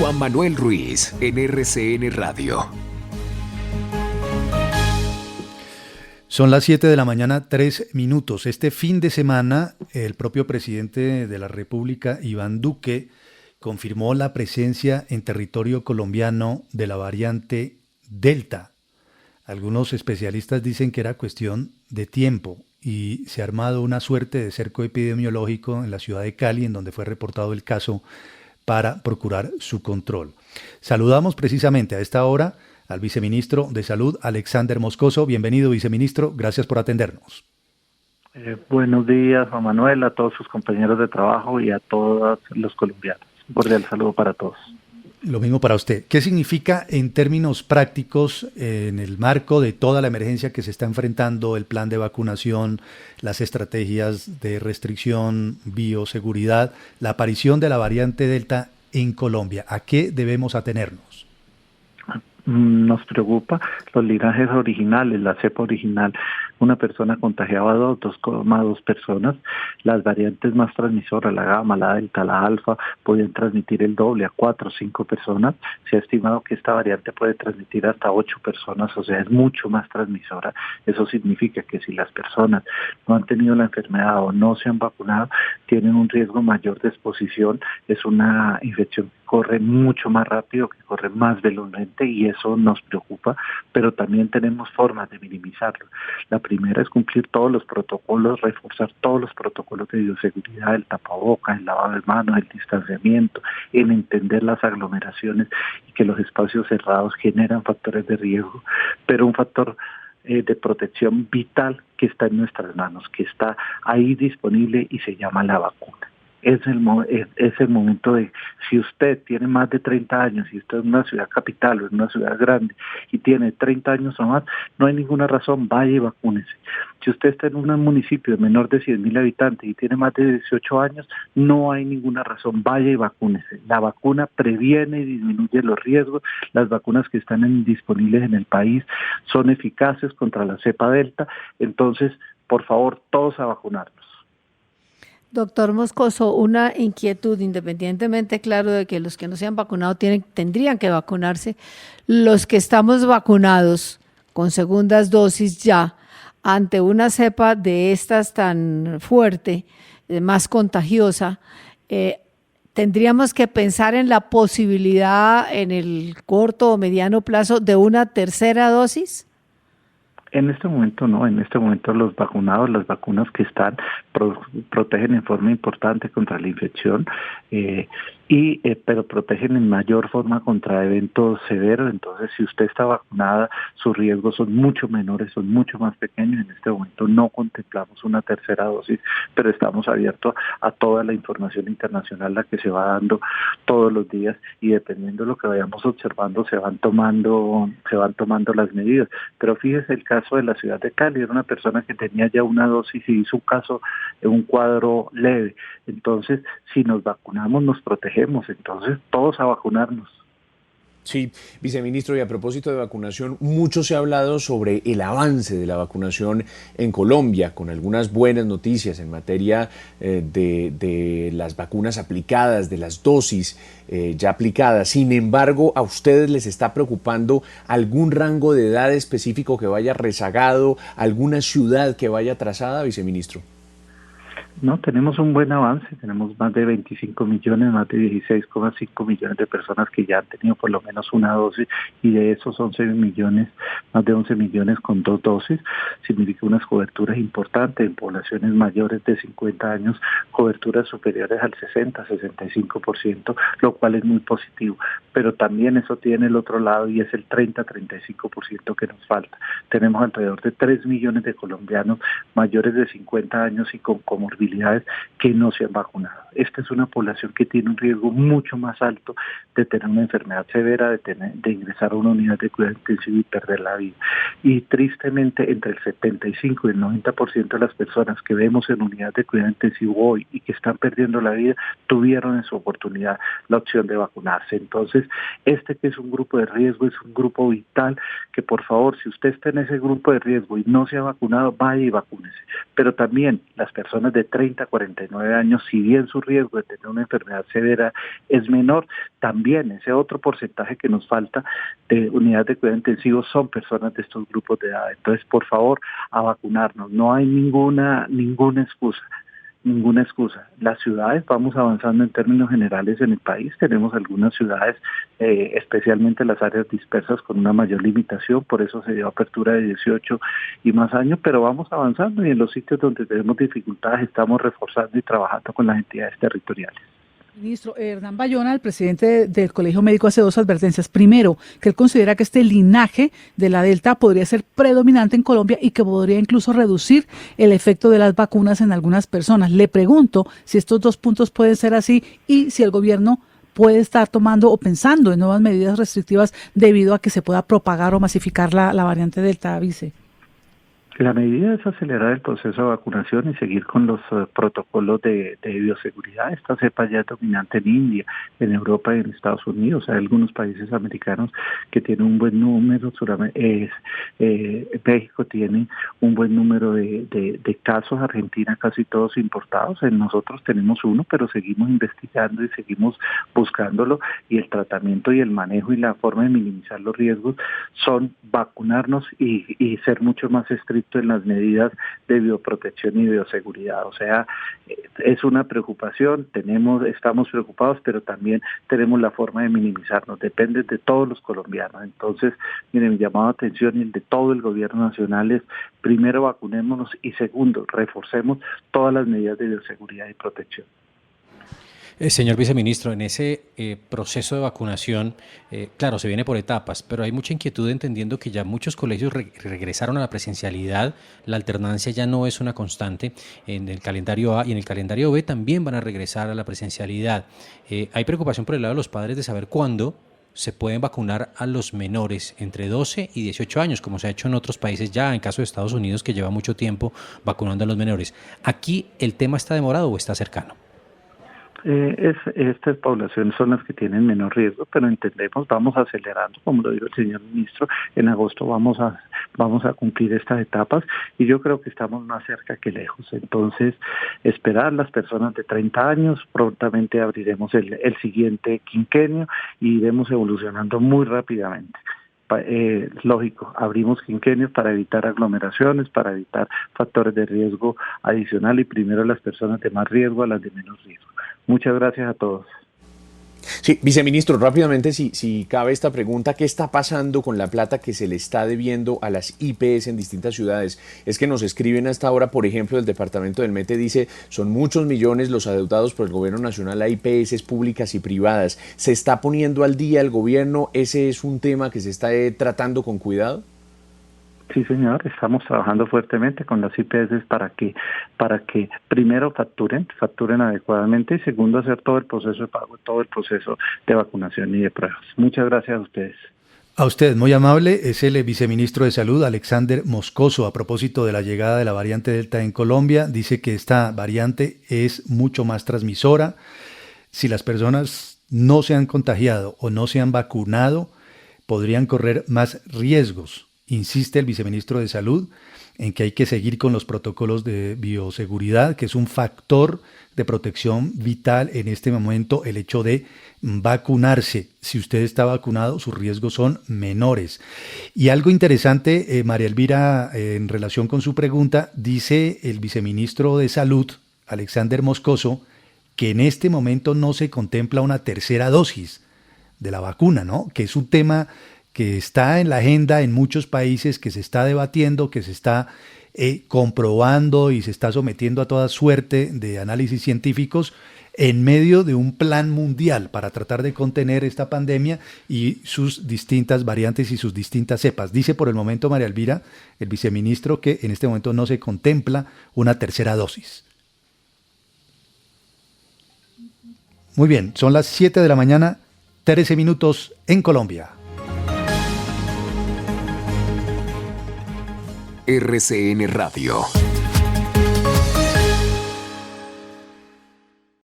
Juan Manuel Ruiz en RCN Radio. Son las 7 de la mañana, 3 minutos. Este fin de semana, el propio presidente de la República, Iván Duque, confirmó la presencia en territorio colombiano de la variante Delta. Algunos especialistas dicen que era cuestión de tiempo y se ha armado una suerte de cerco epidemiológico en la ciudad de Cali, en donde fue reportado el caso, para procurar su control. Saludamos precisamente a esta hora al viceministro de Salud, Alexander Moscoso. Bienvenido, viceministro. Gracias por atendernos. Buenos días, Juan Manuel, a todos sus compañeros de trabajo y a todos los colombianos. Un cordial saludo para todos. Lo mismo para usted. ¿Qué significa en términos prácticos, en el marco de toda la emergencia que se está enfrentando, el plan de vacunación, las estrategias de restricción, bioseguridad, la aparición de la variante Delta en Colombia? ¿A qué debemos atenernos? Nos preocupa los linajes originales, la cepa original. Una persona contagiaba a 2,2 personas. Las variantes más transmisoras, la gamma, la delta, la alfa, podían transmitir el doble a 4 o 5 personas. Se ha estimado que esta variante puede transmitir hasta 8 personas, o sea, es mucho más transmisora. Eso significa que si las personas no han tenido la enfermedad o no se han vacunado, tienen un riesgo mayor de exposición. Es una infección que corre mucho más rápido, que corre más velozmente, y eso nos preocupa, pero también tenemos formas de minimizarlo. La primera es cumplir todos los protocolos, reforzar todos los protocolos de bioseguridad, el tapabocas, el lavado de manos, el distanciamiento, en entender las aglomeraciones y que los espacios cerrados generan factores de riesgo, pero un factor de protección vital que está en nuestras manos, que está ahí disponible y se llama la vacuna. Es el momento de, si usted tiene más de 30 años y está en una ciudad capital o en una ciudad grande y tiene 30 años o más, no hay ninguna razón, vaya y vacúnese. Si usted está en un municipio de menor de 100.000 habitantes y tiene más de 18 años, no hay ninguna razón, vaya y vacúnese. La vacuna previene y disminuye los riesgos. Las vacunas que están disponibles en el país son eficaces contra la cepa Delta. Entonces, por favor, todos a vacunarnos. Doctor Moscoso, una inquietud, independientemente, claro, de que los que no se han vacunado tendrían que vacunarse, los que estamos vacunados con segundas dosis ya, ante una cepa de estas tan fuerte, más contagiosa, ¿tendríamos que pensar en la posibilidad en el corto o mediano plazo de una tercera dosis? En este momento no, en este momento los vacunados, las vacunas que están protegen en forma importante contra la infección, pero protegen en mayor forma contra eventos severos. Entonces, si usted está vacunada, sus riesgos son mucho menores, son mucho más pequeños. En este momento no contemplamos una tercera dosis, pero estamos abiertos a toda la información internacional, la que se va dando todos los días, y dependiendo de lo que vayamos observando, se van tomando las medidas. Pero fíjese el caso de la ciudad de Cali, era una persona que tenía ya una dosis y hizo un cuadro leve. Entonces, si nos vacunamos, nos protegemos. Entonces, todos a vacunarnos. Sí, viceministro, y a propósito de vacunación, mucho se ha hablado sobre el avance de la vacunación en Colombia, con algunas buenas noticias en materia de las vacunas aplicadas, de las dosis ya aplicadas. Sin embargo, ¿a ustedes les está preocupando algún rango de edad específico que vaya rezagado, alguna ciudad que vaya atrasada, viceministro? No, tenemos un buen avance, tenemos más de 25 millones, más de 16,5 millones de personas que ya han tenido por lo menos una dosis, y de esos 11 millones, más de 11 millones con 2 dosis, significa unas coberturas importantes en poblaciones mayores de 50 años, coberturas superiores al 60-65%, lo cual es muy positivo, pero también eso tiene el otro lado y es el 30-35% que nos falta. Tenemos alrededor de 3 millones de colombianos mayores de 50 años y con comorbilidades que no se han vacunado. Esta es una población que tiene un riesgo mucho más alto de tener una enfermedad severa, de ingresar a una unidad de cuidado intensivo y perder la vida. Y tristemente, entre el 75 y el 90% de las personas que vemos en unidad de cuidado intensivo hoy y que están perdiendo la vida, tuvieron en su oportunidad la opción de vacunarse. Entonces, que es un grupo de riesgo, es un grupo vital, que por favor, si usted está en ese grupo de riesgo y no se ha vacunado, vaya y vacúnese. Pero también las personas de 30 a 49 años, si bien su riesgo de tener una enfermedad severa es menor. También ese otro porcentaje que nos falta de unidades de cuidado intensivo son personas de estos grupos de edad. Entonces, por favor, a vacunarnos. No hay ninguna excusa. Ninguna excusa. Las ciudades, vamos avanzando en términos generales en el país. Tenemos algunas ciudades, especialmente las áreas dispersas, con una mayor limitación. Por eso se dio apertura de 18 y más años, pero vamos avanzando y en los sitios donde tenemos dificultades estamos reforzando y trabajando con las entidades territoriales. Ministro, Hernán Bayona, el presidente del Colegio Médico, hace 2 advertencias. Primero, que él considera que este linaje de la Delta podría ser predominante en Colombia y que podría incluso reducir el efecto de las vacunas en algunas personas. Le pregunto si estos 2 puntos pueden ser así y si el gobierno puede estar tomando o pensando en nuevas medidas restrictivas debido a que se pueda propagar o masificar la variante Delta, vice. La medida es acelerar el proceso de vacunación y seguir con los protocolos de bioseguridad. Esta cepa ya es dominante en India, en Europa y en Estados Unidos. Hay algunos países americanos que tienen un buen número, México tiene un buen número de casos, Argentina casi todos importados. Nosotros tenemos uno, pero seguimos investigando y seguimos buscándolo, y el tratamiento y el manejo y la forma de minimizar los riesgos son vacunarnos y ser mucho más estrictos en las medidas de bioprotección y bioseguridad. O sea, es una preocupación, estamos preocupados, pero también tenemos la forma de minimizarnos, depende de todos los colombianos. Entonces, miren, mi llamado de atención y el de todo el gobierno nacional es, primero, vacunémonos y segundo, reforcemos todas las medidas de bioseguridad y protección. Señor viceministro, en ese proceso de vacunación, claro, se viene por etapas, pero hay mucha inquietud entendiendo que ya muchos colegios regresaron a la presencialidad, la alternancia ya no es una constante en el calendario A, y en el calendario B también van a regresar a la presencialidad. Hay preocupación por el lado de los padres de saber cuándo se pueden vacunar a los menores entre 12 y 18 años, como se ha hecho en otros países ya, en caso de Estados Unidos, que lleva mucho tiempo vacunando a los menores. ¿Aquí el tema está demorado o está cercano? Estas poblaciones son las que tienen menor riesgo, pero entendemos, vamos acelerando, como lo dijo el señor ministro, en agosto vamos a cumplir estas etapas y yo creo que estamos más cerca que lejos. Entonces, esperar las personas de 30 años, prontamente abriremos el siguiente quinquenio y iremos evolucionando muy rápidamente. Lógico, abrimos quinquenios para evitar aglomeraciones, para evitar factores de riesgo adicional y primero las personas de más riesgo a las de menos riesgo. Muchas gracias a todos. Sí, viceministro, rápidamente, si cabe esta pregunta, ¿qué está pasando con la plata que se le está debiendo a las IPS en distintas ciudades? Es que nos escriben a esta hora, por ejemplo, del departamento del Meta, dice, son muchos millones los adeudados por el gobierno nacional a IPS públicas y privadas. ¿Se está poniendo al día el gobierno? ¿Ese es un tema que se está tratando con cuidado? Sí, señor, estamos trabajando fuertemente con las IPS para que primero facturen adecuadamente y segundo hacer todo el proceso de pago, todo el proceso de vacunación y de pruebas. Muchas gracias a ustedes. A usted, muy amable, es el viceministro de Salud, Alexander Moscoso, a propósito de la llegada de la variante Delta en Colombia. Dice que esta variante es mucho más transmisora. Si las personas no se han contagiado o no se han vacunado, podrían correr más riesgos. Insiste el viceministro de Salud en que hay que seguir con los protocolos de bioseguridad, que es un factor de protección vital en este momento, el hecho de vacunarse. Si usted está vacunado, sus riesgos son menores. Y algo interesante, María Elvira, en relación con su pregunta, dice el viceministro de Salud, Alexander Moscoso, que en este momento no se contempla una tercera dosis de la vacuna, ¿no? Que es un tema que está en la agenda en muchos países, que se está debatiendo, que se está comprobando y se está sometiendo a toda suerte de análisis científicos en medio de un plan mundial para tratar de contener esta pandemia y sus distintas variantes y sus distintas cepas. Dice por el momento, María Elvira, el viceministro, que en este momento no se contempla una tercera dosis. Muy bien, son las 7 de la mañana, 13 minutos en Colombia. RCN Radio.